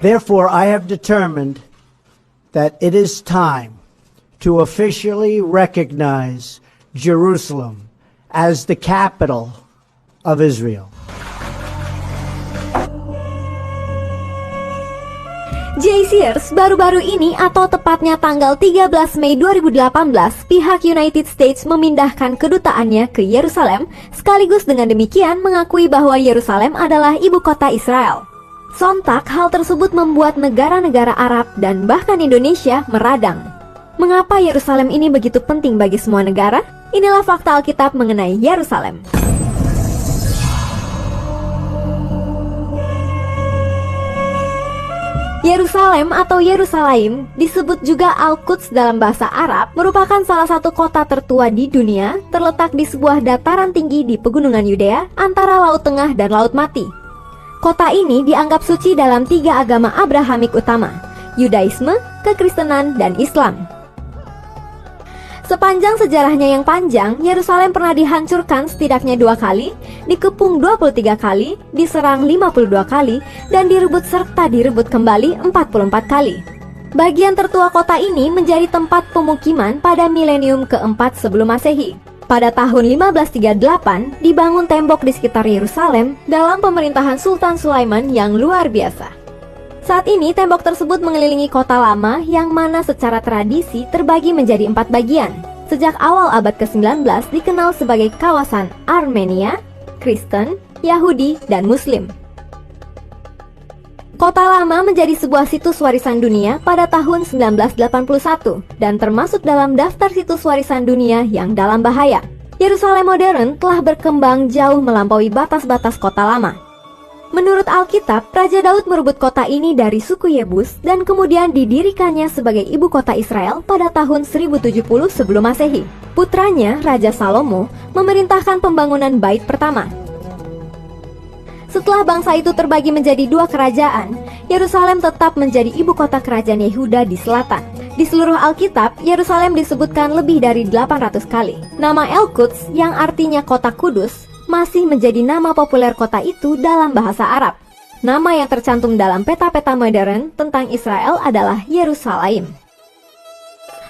Therefore, I have determined that it is time to officially recognize Jerusalem as the capital of Israel. JCers, baru-baru ini atau tepatnya tanggal 13 Mei 2018, pihak United States memindahkan kedutaannya ke Yerusalem, sekaligus dengan demikian mengakui bahwa Yerusalem adalah ibu kota Israel. Sontak, hal tersebut membuat negara-negara Arab dan bahkan Indonesia meradang. Mengapa Yerusalem ini begitu penting bagi semua negara? Inilah fakta Alkitab mengenai Yerusalem. Yerusalem atau Yerusalem, disebut juga Al-Quds dalam bahasa Arab, merupakan salah satu kota tertua di dunia, terletak di sebuah dataran tinggi di pegunungan Yudea antara Laut Tengah dan Laut Mati. Kota ini dianggap suci dalam 3 agama Abrahamik utama, Yudaisme, Kekristenan, dan Islam. Sepanjang sejarahnya yang panjang, Yerusalem pernah dihancurkan setidaknya 2 kali, dikepung 23 kali, diserang 52 kali, dan direbut serta direbut kembali 44 kali. Bagian tertua kota ini menjadi tempat pemukiman pada milenium keempat sebelum Masehi. Pada tahun 1538, dibangun tembok di sekitar Yerusalem dalam pemerintahan Sultan Sulaiman yang luar biasa. Saat ini tembok tersebut mengelilingi kota lama yang mana secara tradisi terbagi menjadi 4 bagian. Sejak awal abad ke-19 dikenal sebagai kawasan Armenia, Kristen, Yahudi, dan Muslim. Kota lama menjadi sebuah situs warisan dunia pada tahun 1981 dan termasuk dalam daftar situs warisan dunia yang dalam bahaya. Yerusalem modern telah berkembang jauh melampaui batas-batas kota lama. Menurut Alkitab, Raja Daud merebut kota ini dari suku Yebus dan kemudian didirikannya sebagai ibu kota Israel pada tahun 1070 sebelum Masehi. Putranya, Raja Salomo, memerintahkan pembangunan bait pertama. Setelah bangsa itu terbagi menjadi 2 kerajaan, Yerusalem tetap menjadi ibu kota kerajaan Yehuda di selatan. Di seluruh Alkitab, Yerusalem disebutkan lebih dari 800 kali. Nama Al-Quds, yang artinya kota kudus, masih menjadi nama populer kota itu dalam bahasa Arab. Nama yang tercantum dalam peta-peta modern tentang Israel adalah Yerusalem.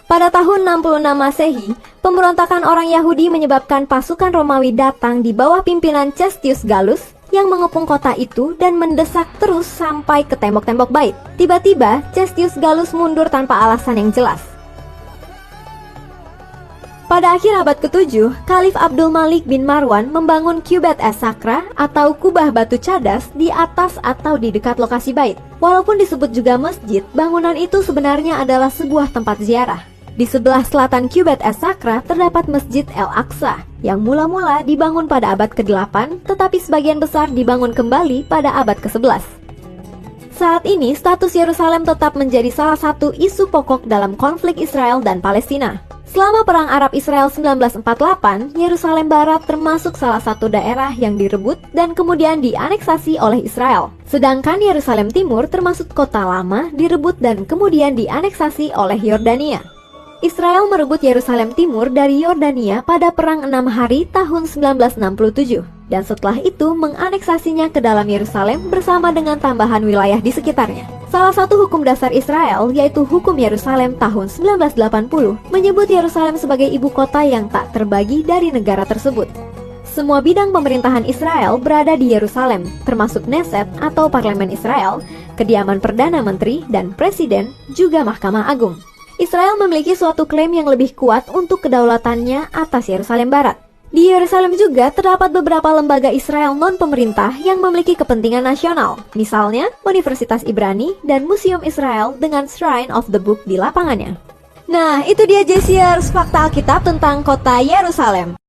Pada tahun 66 Masehi, pemberontakan orang Yahudi menyebabkan pasukan Romawi datang di bawah pimpinan Cestius Gallus yang mengepung kota itu dan mendesak terus sampai ke tembok-tembok bait. Tiba-tiba, Cestius Gallus mundur tanpa alasan yang jelas. Pada akhir abad ke-7, Khalif Abdul Malik bin Marwan membangun Qubbat as-Sakra atau kubah batu cadas di atas atau di dekat lokasi bait. Walaupun disebut juga masjid, bangunan itu sebenarnya adalah sebuah tempat ziarah. Di sebelah selatan Qubbat as-Sakra terdapat Masjid Al-Aqsa yang mula-mula dibangun pada abad ke-8, tetapi sebagian besar dibangun kembali pada abad ke-11. Saat ini, status Yerusalem tetap menjadi salah satu isu pokok dalam konflik Israel dan Palestina. Selama Perang Arab-Israel 1948, Yerusalem Barat termasuk salah satu daerah yang direbut dan kemudian dianeksasi oleh Israel. Sedangkan Yerusalem Timur termasuk kota lama, direbut dan kemudian dianeksasi oleh Yordania. Israel merebut Yerusalem Timur dari Yordania pada Perang 6 Hari tahun 1967 dan setelah itu menganeksasinya ke dalam Yerusalem bersama dengan tambahan wilayah di sekitarnya. Salah satu hukum dasar Israel, yaitu Hukum Yerusalem tahun 1980, menyebut Yerusalem sebagai ibu kota yang tak terbagi dari negara tersebut. Semua bidang pemerintahan Israel berada di Yerusalem, termasuk Knesset atau Parlemen Israel, kediaman Perdana Menteri dan Presiden, juga Mahkamah Agung. Israel memiliki suatu klaim yang lebih kuat untuk kedaulatannya atas Yerusalem Barat. Di Yerusalem juga terdapat beberapa lembaga Israel non-pemerintah yang memiliki kepentingan nasional, misalnya Universitas Ibrani dan Museum Israel dengan Shrine of the Book di lapangannya. Nah, itu dia JCers, fakta Alkitab tentang kota Yerusalem.